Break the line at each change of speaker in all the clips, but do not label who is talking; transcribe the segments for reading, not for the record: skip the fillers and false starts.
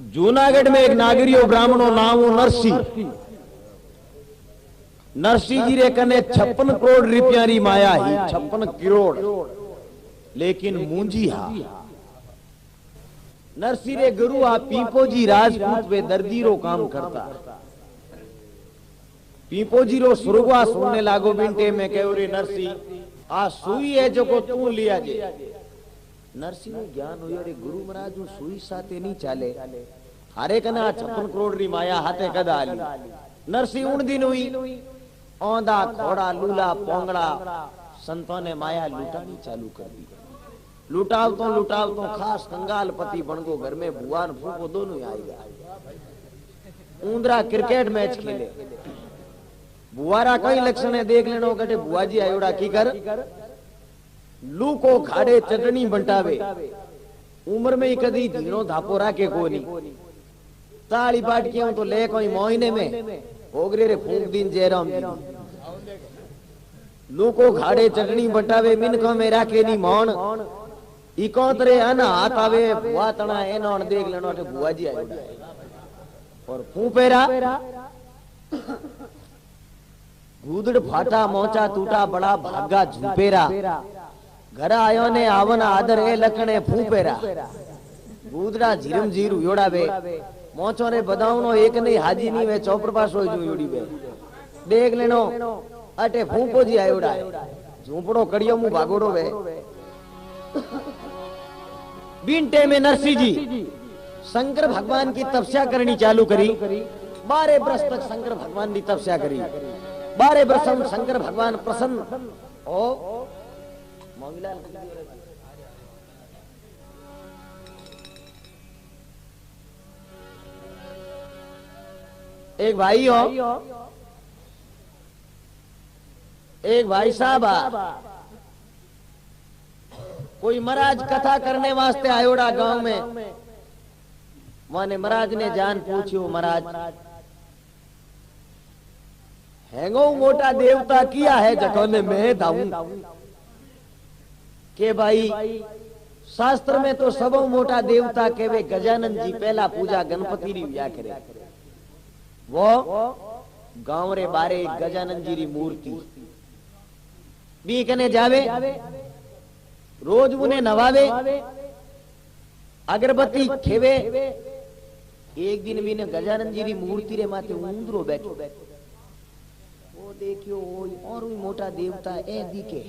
जूनागढ़ में एक नागरियो ब्राह्मणो नाम नरसी नरसी जी रे कने 56 करोड़ रुपया री माया ही 56 करोड़ लेकिन मूंजी हा नरसी रे गुरु आ पीपो जी राजपूत वे दर्दी रो काम करता पीपो जी रो सुरगवा सुनने लागो बिंटे में कहो रे नरसी आ सुई है जो को तू लिया जे नरसी ने ज्ञान हो रे गुरु महाराज हूं सुई साथे नहीं चाले हारे कने आ 56 करोड़ री माया हाथे कदा आली नरसी उन दिन हुई औंधा घोड़ा लूला पोंगड़ा संतों ने माया लुटानी चालू कर दी लुटाव तो खास कंगाल पति बन गो घर में बुआ न फूफो दोनों आई गया ऊंदरा क्रिकेट मैच खेले बुआरा कई लक्षण है देख लेनो कटे बुआ जी आयोड़ा की कर लू को खाड़े चटनी बंटावे उम्र में ही कदी धीनो धापो राके कोनी ताली पाट किया तो ले कोई महीने में ओगरे रे फूंक दिन जयराम जी लू को खाड़े चटनी बंटावे मिनको में राके नी मौन इकोतरे अन हाथ आवे बुआ तना एनो देख लेनो अटे बुआ जी आयोड़ा और फूपेरा गूदड़ फाटा मोचा टूटा बड़ा भागा झूपेरा घर आयो ने आवन आदर ए लकणे फूपेरा गूदड़ा झीरम झीर योड़ावे मोचो रे बदावनो एक नहीं हाजी नहीं वे चौपर पास हो जो योड़ी बे देख लेनो अटे फूपो जी आयोड़ा झूपड़ो कड़ियो मु भागोड़ो वे बिंटे में नरसी जी शंकर भगवान की तपस्या करनी चालू करी 12 वर्ष तक शंकर भगवान की तपस्या करी 12 वर्ष में शंकर भगवान प्रसन्न ओ मोहनलाल एक भाई हो एक भाई साहब कोई महाराज कथा करने वास्ते आयोड़ा गांव में माने महाराज ने जान पूछो महाराज हैंगो मोटा देवता किया है जखोने मैं दाऊं के भाई शास्त्र में तो सबो मोटा देवता के वे गजानन जी पहला पूजा गणपति री व्या करे वो गांव रे बारे गजानन जी री मूर्ति बी कने जावे रोज उन्हें नवावे अगरबत्ती खेवे एक दिन भी ने गजानन जी री मूर्ति रे माथे ऊंदरो बैठो वो देखियो और भी मोटा देवता ए दिखे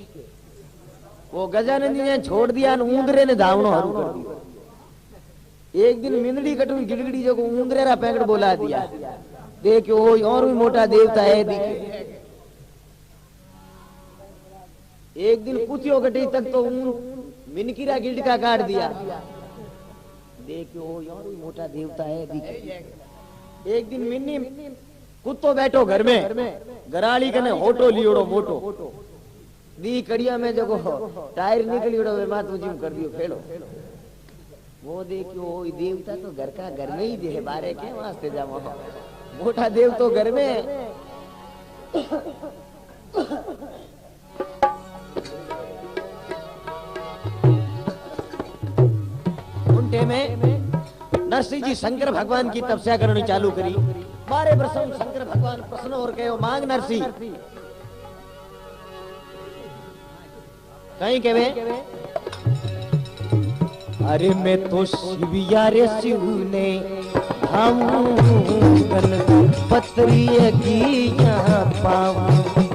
वो गजानन जी ने छोड़ दिया ऊंदरे ने धावनो हरू कर दियो एक दिन मिंदड़ी कटुन गिड़गिड़ी जो ऊंदरे रा पैकड़ बोला दिया देखियो और भी मोटा देवता है दिखे एक दिन कुतियो गटी तक तो मिनकीरा गिड़का काट दिया देखियो और भी मोटा देवता है दिखे एक दिन मिन्नी कुत्तो बैठो घर में गराली कने होटो लियोड़ो मोटो दी कड़िया में जो टायर निकलियोड़ो वे मात जिम कर दियो फेलो वो देखियो देवता तो घर का घर में ही दे बारे के वास्ते जामो मोटा देव तो घर में उनटे में नरसिंह जी शंकर भगवान की तपस्या करनी चालू करी 12 वर्ष में शंकर भगवान प्रसन्न और कहो मांग नरसिंह कहीं केवे अरे मैं तो शिविया रे शिव ने हम पत्री की यहाँ पाऊं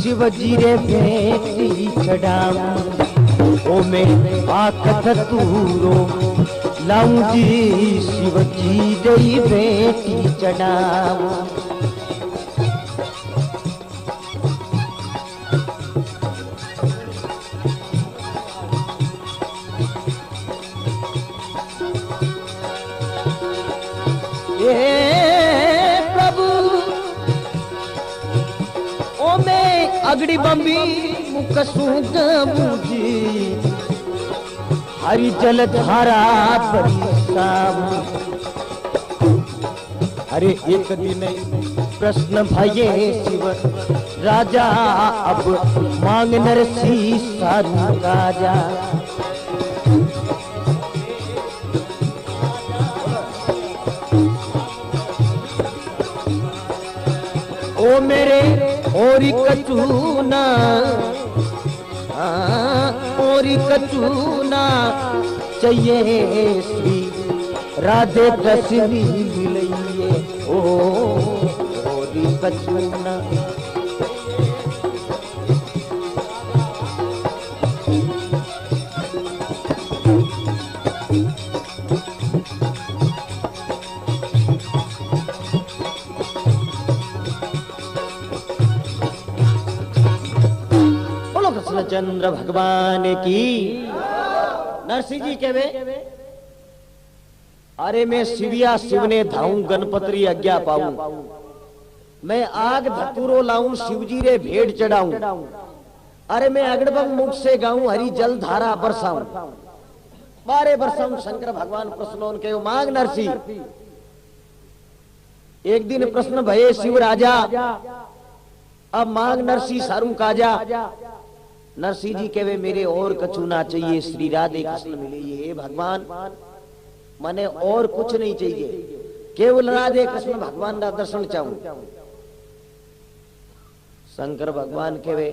शिवजी रे बेटी चढ़ाऊं ओ मैं आखत तूरो लाऊं जी शिवजी रे बेटी चढ़ाऊं प्रभु ओ मैं अगड़ी बम्बी मुकसू गूंजी हरि जल धारा बरसाऊं। अरे एक दिन प्रश्न भये शिव राजा अब मांग नरसी सारू राजा। ओ मेरे ओरी कचूना ओरी कचूना चाहिए श्री राधे दसवी मिलइए ओ ओरी कचूना। चंद्र भगवान की। नरसिंह जी कहवे अरे मैं शिविया शिवने धाऊं गणपतरी आज्ञा पाऊं। मैं आग धतूरो लाऊं शिवजी रे भेंट चढ़ाऊं। अरे मैं अगड़बंग मुख से गाऊं हरी जल धारा बरसाऊं। बारे बरसाऊं शंकर भगवान प्रश्नों के मांग नरसिंह। एक दिन प्रश्न भये शिव राजा अब मांग नरसिंह सारू काजा। नरसिंह जी कहवे मेरे और कछु ना चाहिए श्री राधे कृष्ण मिले। हे भगवान मने और कुछ नहीं चाहिए केवल राधे कृष्ण भगवान का दर्शन चाहूं। शंकर भगवान कहवे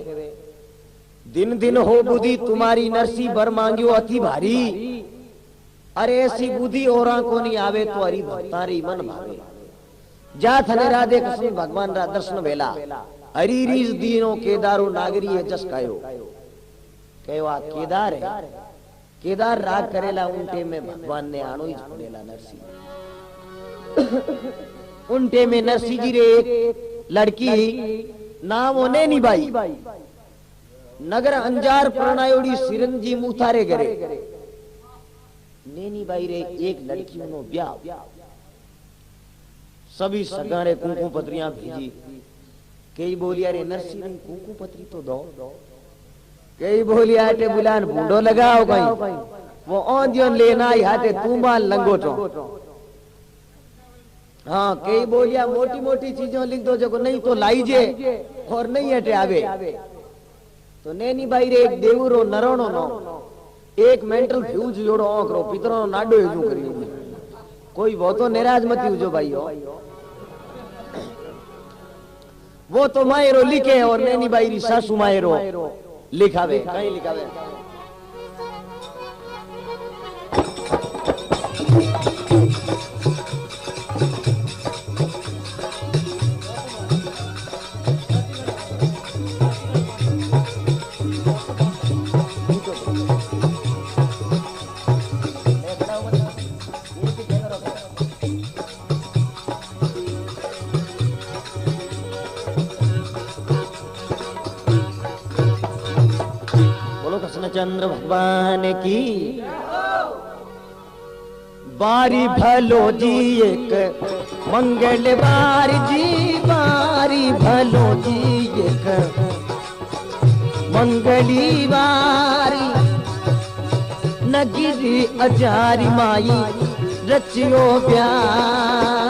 दिन दिन हो बुद्धि तुम्हारी नरसिंह बर मांगियो अति भारी। अरे ऐसी बुद्धि और को नहीं आवे तो हरि भक्तारी मन भावे। जा थने राधे कृष्ण भगवान रा दर्शन वेला हरी रीज दीनो केदारो नागरी है जस कायो। कहो आ केदार है केदार राग करेला उनटे में भगवान ने आनो ही पड़ेला नरसिंह। उनटे में नरसिंह जी रे एक लड़की नाम होने निभाई नगर अंजार प्रणायोड़ी सिरंजी मुथारे गरे नेनी बाई रे एक लड़की उनो ब्याह। सभी सगारे कुंकू पत्रियां भेजी। कई बोलिया रे नरसिंह कुंकू पत्री तो दो। कई बोलिया हाटे बुलान बूढ़ो लगाओ कहीं वो औंधियों लेना हाटे तूमाल लंगोटो। हाँ कई बोलिया मोटी मोटी चीजों लिख दो जो नहीं तो लाइजे और नहीं हटे आवे। तो नैनी भाई रे एक देवरो नरोनो नो एक मेंटल फ्यूज जोड़ो आंकरो पितरो नाडो यूं करी। कोई वो तो निराज मत हो भाई हो। वो तो मायरो लिखे और नैनी भाई री सासू मायरो लिखावे कहीं लिखावे। चंद्र भगवान की। बारी भलो जी एक मंगलवार जी बारी भलो जी एक मंगलीवारी नगिरी अजारी माई रचियो प्यार।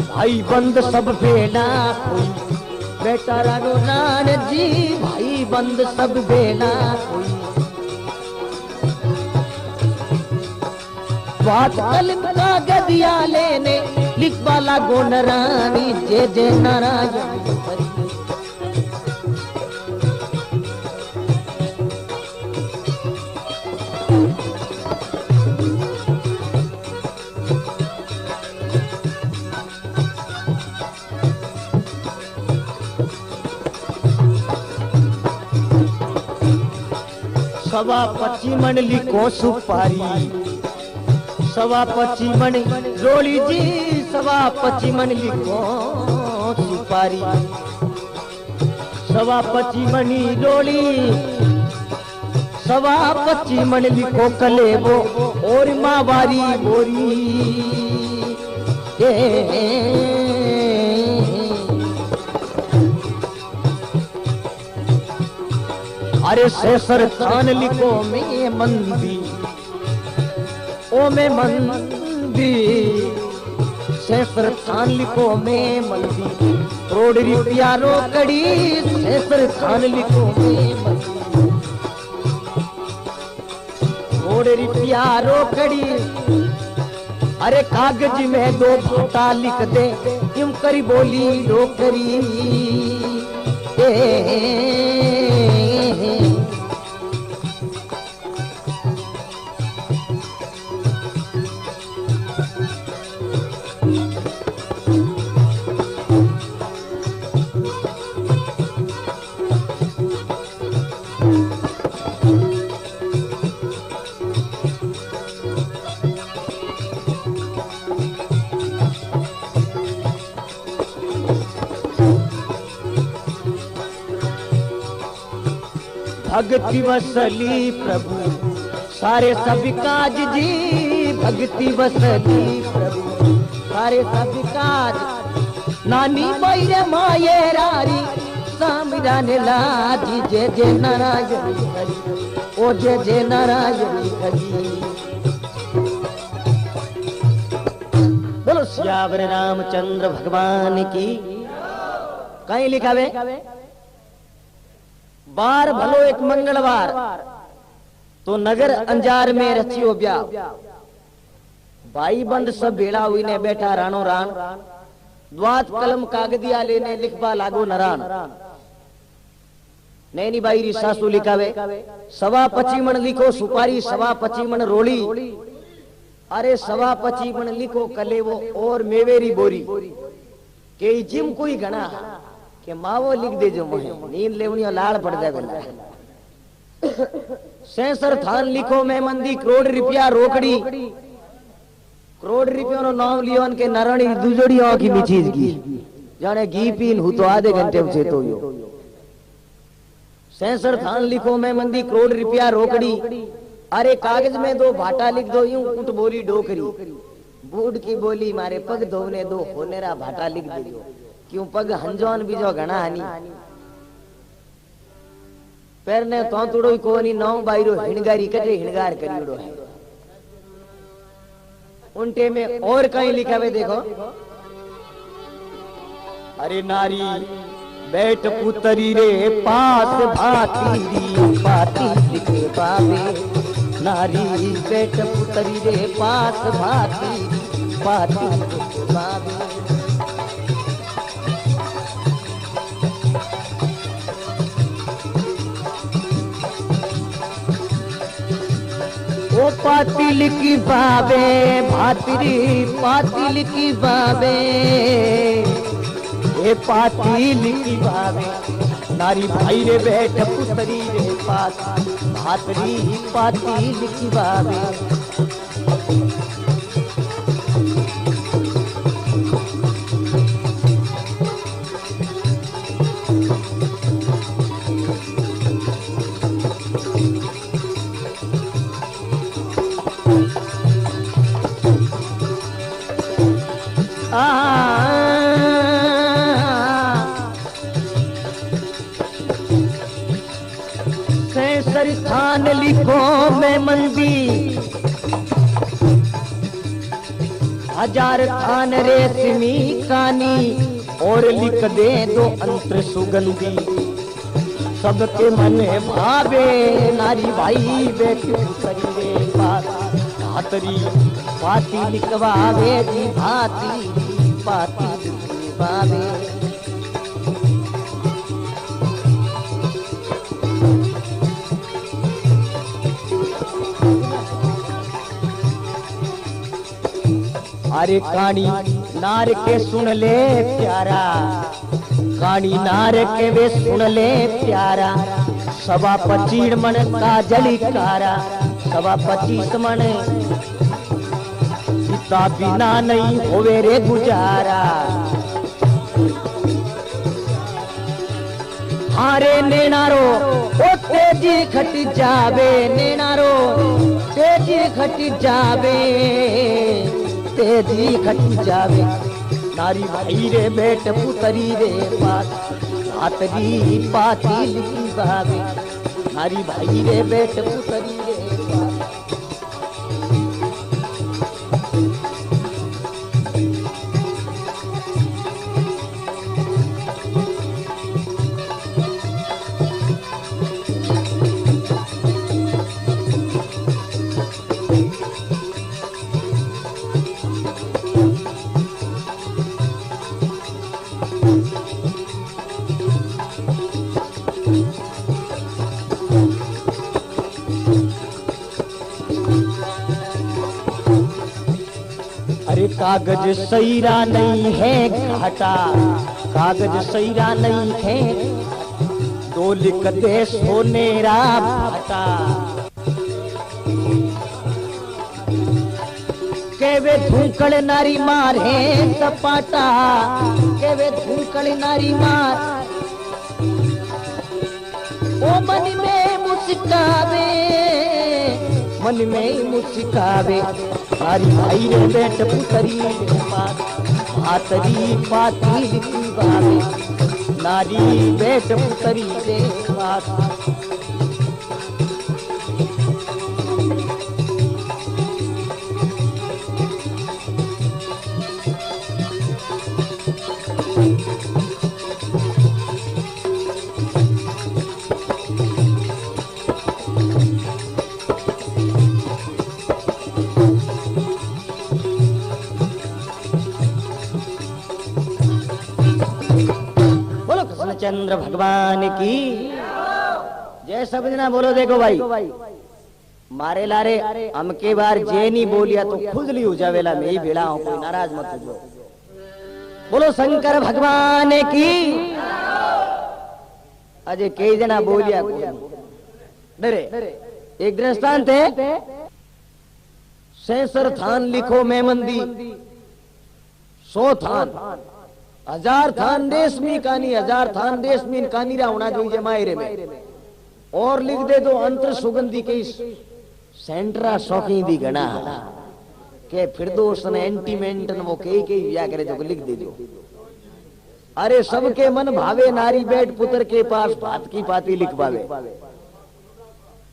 भाई बंद सब बेला कोई बेटा रानो नान जी भाई बंद सब बेला कोई। बात कलम का गदिया लेने लिखवा लागो नरानी जे जे नारायण। सवा 25 मन लिखो सुपारी सवा 25 मन रोली जी सवा 25 मन लिखो सुपारी सवा 25 मनी रोली सवा 25 मन लिखो कलेबो और माँ बारी बोरी अरे सेसर थान लिखो में मंदी ओ में मंदी सेसर थान लिखो में मंदी करोड़ रुपया रोकड़ी सेसर थान लिखो में मंदी करोड़ रुपया रोकड़ी अरे कागज में 2 भाटा लिख दे क्यों करी बोली रोकरी भक्ति वसली प्रभु सारे सब काज जी भक्ति वसली प्रभु सारे सब काज नानी बैरे माये रारी सामिराने लाजी जय जय नारायण हरि ओ जय जय नारायण हरि बोलो सियावर रामचंद्र भगवान की। कहीं लिखावे बार भलो एक मंगलवार तो नगर अंजार में रचियो ब्याह भाई बंद सब भेड़ा हुई ने बैठा रानो रान द्वात कलम कागदिया लेने लिखवा लागो नरान नैनी बाई री सासू लिखावे सवा 25 मन लिखो सुपारी सवा 25 मन रोली अरे सवा 25 मन लिखो कलेवो और मेवेरी बोरी के जिम कोई गणा के मावो लिख दे जो मोहे नींद लेवनी और लाड़ पड़ जाए सेंसर थान लिखो में मंदी करोड़ रुपया रोकड़ी करोड़ रुपया नो नाम लियो के नरणी दुजोड़ी की मिचीज की जाने घी पीन हूं तो आधे घंटे में चेतो यो सेंसर थान लिखो में मंदी करोड़ रुपया रोकड़ी अरे कागज में 2 भाटा लिख दो यूं कुट बोरी डोकरी बूढ़ की बोली मारे पग धोने दो होनेरा भाटा लिख दे दो क्यों पग हंजोन बीजो घना हनी पैर ने तो तुड़ो कोनी नौ बाईरो हिणगारी कटे हिणगार करियो है उनटे में और कहीं लिखा हुआ देखो अरे नारी बैठ पुतरी रे पास भाती पाती लिखे बाबे नारी बैठ पुतरी रे पास भाती पाती लिखे बाबे ओ पातिल की बाबे भातरी पातिल की बाबे ए पातिल की बाबे नारी भाई रे बैठ पुतरी रे पास भातरी पातिल की बाबे थान लिखो में मंदी 1000 थान रेशमी कानी और लिख दे 2 अंतर सुगंधी सबके मन भावे नारी भाई बैठी करी भातरी पाती लिखवावे जी भाती पाती लिखवावे अरे कानी नार के सुन ले प्यारा कानी नार के वे सुन ले प्यारा सवा 25 मन का जलिकारा सवा 25 मन सीता बिना नहीं होवे रे गुजारा अरे नैनारो ओ तेजी खट जावे नैनारो तेजी खट जावे तेजी खट जावे नारी भाई रे बेट पुतरी रे पातरी पातिल की बावे नारी भाई रे बेट पुतरी रे कागज सैरा नहीं है घाटा कागज सैरा नहीं है दो लिख दे सोनेरा भाटा केवे धूकड़ नारी मार है सपाटा केवे धूकड़ नारी मार ओ मन में मुस्कावे मन में मुस्कावे नारी भाई रे बेट पुतरी पातरी पातिल की बावे नारी बेट पुतरी रे चंद्र भगवान की जय। सब जना बोलो देखो भाई मारे लारे हम के बार जे नहीं बोलिया तो खुजली हो जावेला मैं ही भेड़ा हूं कोई नाराज मत हो। बोलो शंकर भगवान की। अजय कई जना बोलिया डरे एक दृष्टांत है सेंसर थान लिखो मैं मंदी 100 थान 1000 थान देश में कहानी 1000 थान देश में कहानी रहा होना जो मायरे में और लिख दे दो अंतर सुगंधी के सेंट्रा शौकी दी गणा के फिर दोस्त ने एंटीमेंट वो कई या करे जो लिख दे दो। अरे सबके मन भावे नारी बेट पुत्र के पास भात की पाती लिख पावे।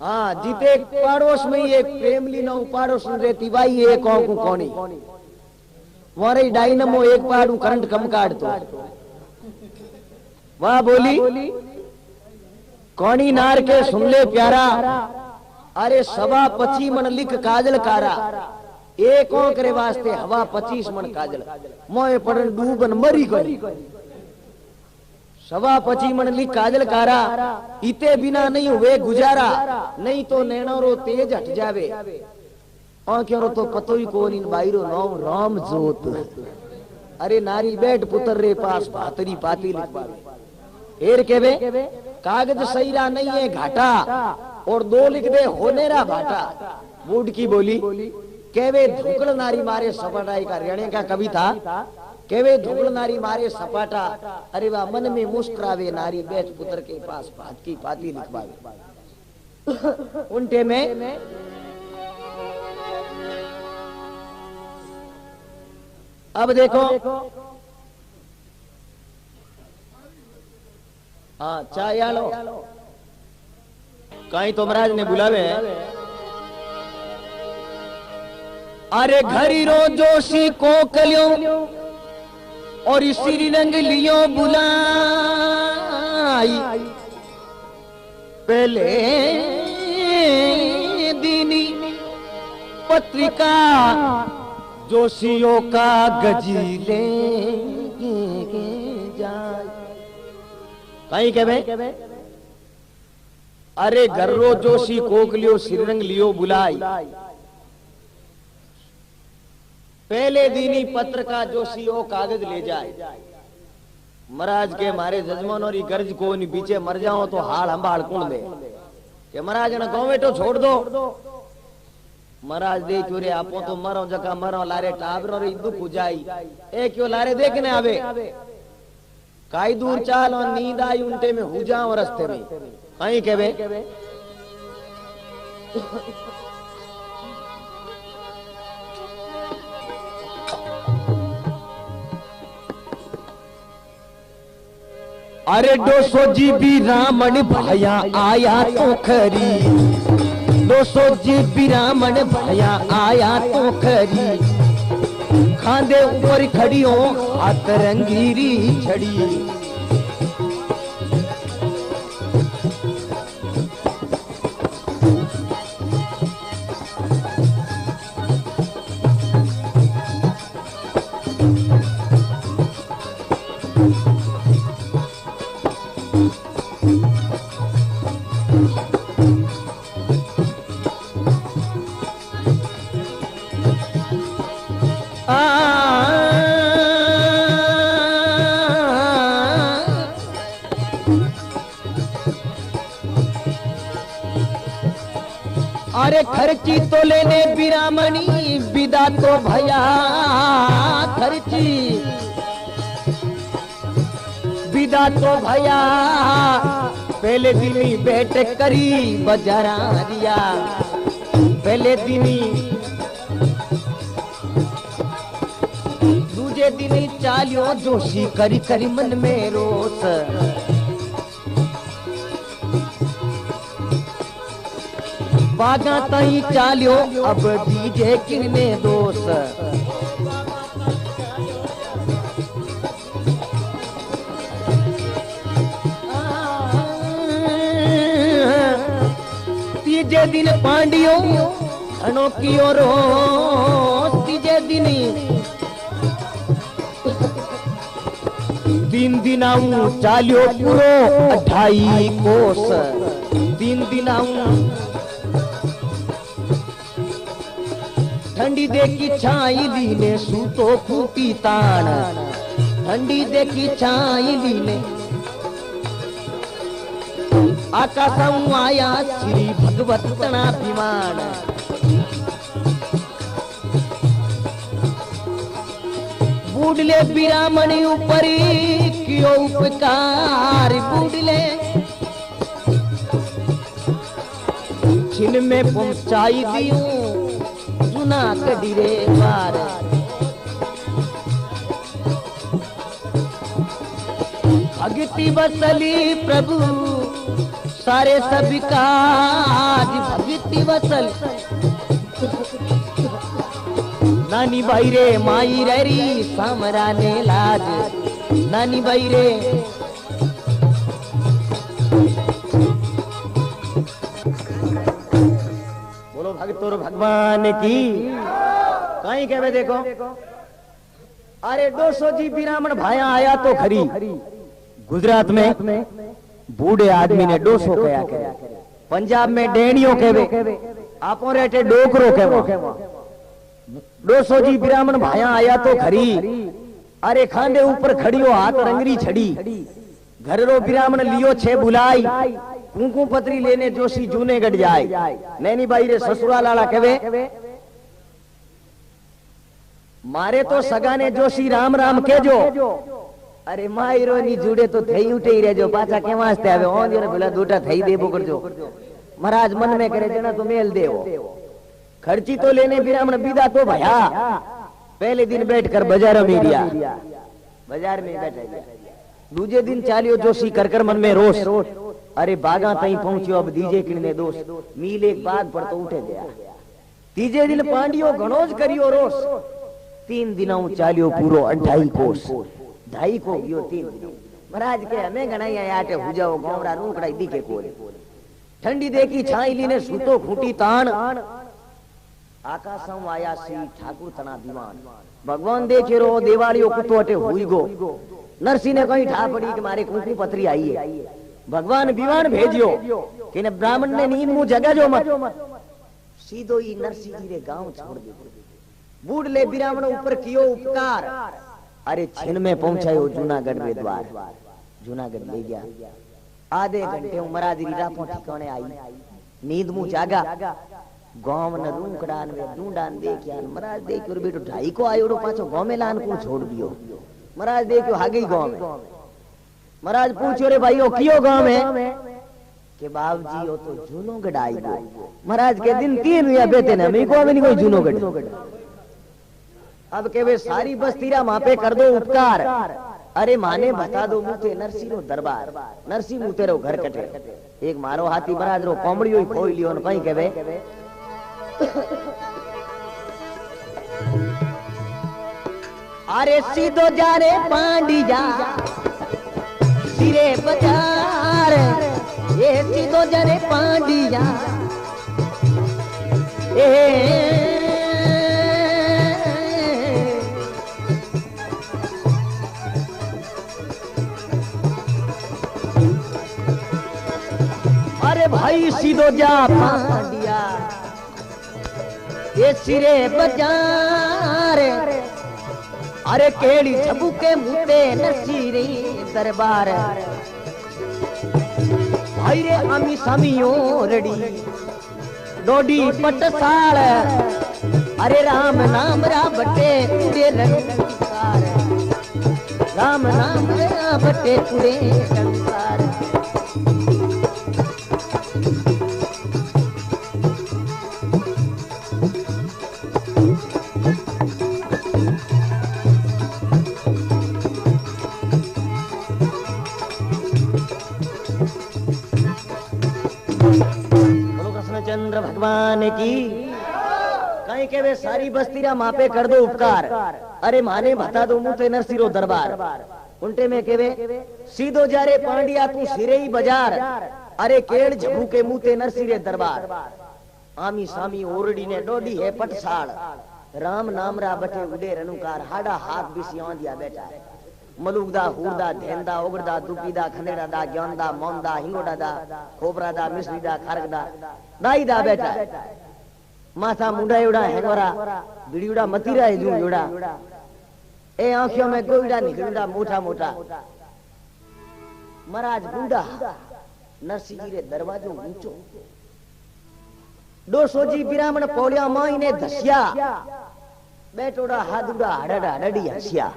हाँ जीते पड़ोस में एक प्रेमली न पड़ोस में रहती भाई एक कौनी वहां डायनमो एक पाड़ू करंट कम काट तो वह बोली कौनी नार के सुन ले प्यारा अरे 25 मन लिख काजल कारा एक करे वास्ते हवा 25 मन काजल मोए पड़न डूबन मरी गई 25 मन लिख काजल कारा इते बिना नहीं हुए गुजारा नहीं तो नैनोरो तेज हट जावे क्यों तो पतो ही कौन इन बाईरो नाम राम जोत। अरे नारी बेट पुत्र रे पास भातरी पाती लिख पावे एर केवे कागज सैरा नहीं है घाटा और 2 लिख दे होनेरा भाटा। बूढ़ की बोली केवे धुकड़ नारी मारे सपाटा का रेणे का कवि था केवे धुकड़ नारी मारे सपाटा। अरे वाह मन में मुस्कुरावे नारी बेट पुत्र के पास भात की पाती लिख पावे। उनटे में अब देखो हाँ चाय आलो कहीं तो महाराज ने बुलावे अरे घरी रो जोशी को कलियो और इसी रंग लियो बुलाई पहले दीनी पत्रिका जोशियों का गजीले जाए कहीं के बे अरे गर्रो जोशी कोक लियो श्रीरंग लियो बुलाई पहले दीनी पत्र का जोशी ओ कागज ले जाए। महाराज के मारे जजमान और गर्ज को नहीं पीछे मर जाओ तो हाल हंबाड़ कौन दे के महाराज ने कहो बेटो छोड़ दो। महाराज दे चोरे आपो तो मरो जका मरो लारे टाबर और दुख हो जाई ए क्यों लारे देखने आवे काई दूर चाल और नींद आई उल्टे में हो जाओ रास्ते में कहीं कहवे अरे 200 जीबी रामन भाया आया तो खरी 200 जीबी रामन भाया आया तो खरी खांदे ऊपर खड़ी हो हाथ रंगीरी छड़ी अरे खर्ची तो लेने बिरामणी विदा तो भया खर्ची विदा तो भया पहले दिन बैठ करी बजारा दिया पहले दिन दूजे दिन चालियो जोशी करी करी मन में रोस बागा तई चालियो अब दीजे किन्ने दोस तीजे दिन पांडियो अनोखियो रो तीजे दिन दिन आऊं चालियो पूरो 28 कोस दिन आऊं ठंडी देखी छाई लीने सूतो खूटी तान ठंडी देखी छाई लीने आकाशं आया श्री भगवत तना विमान बूढ़ले बिरामणी ऊपरी क्यों उपकार बूढ़ले छिन में पहुंचाई दियूं जुना कदीरे बार भगति बसली प्रभु सारे सभी काज भगति बसल नानी भाई रे माई री सामरा ने लाज नानी भाई रे बोलो भक्तों भगवान की कहीं कहवे देखो अरे 200 जी बिरामण भाया आया तो खरी गुजरात में बूढ़े आदमी ने 200 कया करे पंजाब में डेणियों कहवे आपो रेटे डोकरो कहवा 200 जी बिरामण भाया आया तो खरी अरे खांडे ऊपर खड़ियो हाथ रंगरी छड़ी घर रो बिरामण लियो छे बुलाई कुंकू पत्री लेने जोशी जूने गढ़ जाए नैनी बाई रे ससुरा लाला कहवे मारे तो सगाने जोशी राम राम केजो अरे मायरो नी जुड़े तो थई उठे ही रेजो पाछा के वास्ते आवे ओन जरा भला दूटा थई देबो करजो महाराज मन में करे जना तो मेल देवो खर्ची तो लेने बिरामण विदा तो भया पहले दिन बैठकर बाजार में गया बाजार में बैठा दूजे दिन चालियो जोशी कर मन में रोष अरे बागा तई पहुंचियो अब दीजे किने दोष मील एक बाद पर तो उठे गया तीजे दिन पांडियो घणोज करियो रोष 3 दिनों चालियो पूरो 28 कोस 2.5 को गयो 3 दिन महाराज के हमें गणाई आटे हो जाओ गोमरा नूकड़ा दिखे कोले ठंडी देखी छाई लीने सूतो खूटी तान आकाशं आया सी ठाकुर तना दीवान भगवान देखे रो देवालियो कुतो अटे हुई गो नरसी ने कहीं ठा पड़ी कि मारे कुंकू पत्री आई है भगवान विवान भेजियो कि ने ब्राह्मण ने नींद मुंह जगा जो मत सीधो ही नरसी जी रे गांव छोड़ दे बूढ़ ले ब्राह्मण ऊपर कियो उपकार अरे छिन में पहुंचायो जूनागढ़ रे द्वार जूनागढ़ ले गया आधे घंटे महाराज रीरा पो ठिकाने आई नींद मुंह जागा गांव न रूंकड़ान में ढूंढान देखिया महाराज देखियो बेटो 2.5 को आयो पाछो गांव में लान को छोड़ दियो महाराज देखियो हागे गांव में महाराज पूछो रे भाई कियो गांव है के बाप जी वो तो जूनोगढ़ आई गो। महाराज के दिन 3 रुपया बेते ने मेरे को नहीं कोई जूनोगढ़। अब के वे सारी बस्तीरा वहां पे कर दो उपकार। अरे माने बता दो मुझे नरसी रो दरबार नरसी मु तेरो घर कटे एक मारो हाथी महाराज रो कोमड़ी होई खोई लियो न कहीं केवे अरे सीधो जा रे पांडिया सिरे बाजार ये सीधो जा रे पांडिया अरे भाई सीधो जा पांडिया ये सिरे बाजार अरे केड़ी छबू के मुते नसीरे दरबार भाई रे अमी समियो रड़ी डोडी पटसाल अरे राम नाम रा बटे पूरे रंगकार राम नाम रा बटे पूरे संसार चंद्र भगवान की कहीं के वे सारी बस्तीरा मापे कर दो उपकार। अरे माने बता दो मुझे नरसिरो दरबार उल्टे में केवे सीधो जा रे पांडिया तू सिरे ही बाजार अरे केड़ झबू के मुते नरसिरे दरबार आमी सामी ओरडी ने डोडी है पटसाल राम नाम रा बटे उडे रनुकार हाडा हाथ बिसी आंदिया बैठा मलुकदा हुरदा धेंदा ओगड़दा दुपीदा खनेड़ा दा ज्ञानदा मौनदा हिंगोड़ा दा खोबरा दा मिश्री दा खारगदा दाई दा बैठा माथा मुंडा उड़ा हेंगोरा बिड़ीड़ा मतीरा है जू उड़ा ए आंखों में गोइड़ा निकलदा मोटा मोटा महाराज बूढ़ा नरसिंह जी रे दरवाजो ऊंचो 200 जी ब्राह्मण पौड़िया माई ने धसिया बैठोड़ा हाथुड़ा हड़ड़ा हड़ड़ी हसिया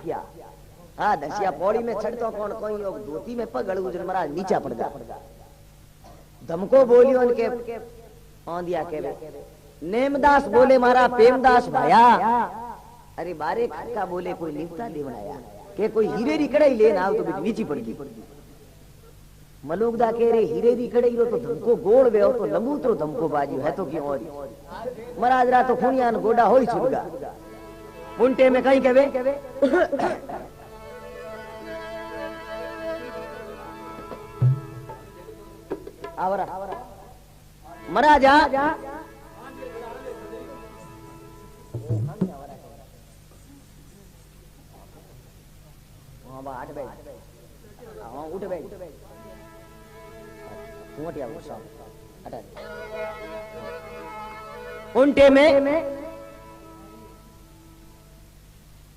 हाँ दसिया पौड़ी में चढ़तो कौन कोई लोग धोती में पग गुजर महाराज नीचा पड़ जा धमको बोलियो उनके आंदिया के नेमदास बोले मारा प्रेमदास भाया अरे बारे खटका बोले कोई निपटा दे बनाया के कोई हीरे री कड़ाई लेना आओ तो नीची पड़ गई मलुकदा के रे हीरे री कड़ाई रो तो धमको गोड़ वे तो लंबूतरो धमको बाजू है तो क्यों और महाराज रा तो खुनियान गोडा होई छुटगा उल्टे में कहीं केवे आवरा महाराजा उठ बैठ उल्टे में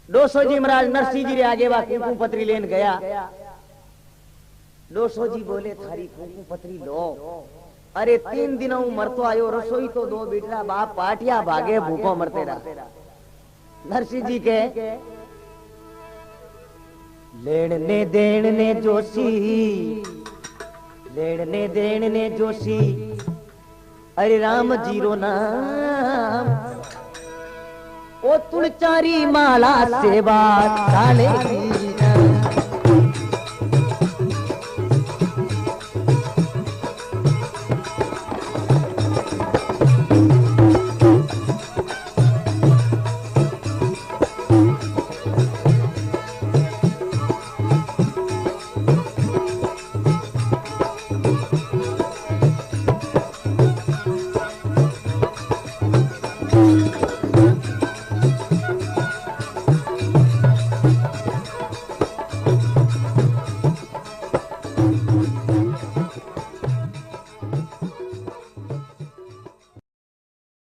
200 जी महाराज नरसिंह जी रे आगे वा कुंकू पत्री लेन गया 200 जी बोले थारी कुंकू पत्री लो अरे 3 दिनों मरतो आयो रसोई तो 2 बेटा बाप पाटिया भागे भूखो मरते रहा नरसिंह जी के लेने देने ने जोशी लेने देने ने जोशी अरे राम जीरो नाम ओ तुलचारी माला सेवा डाले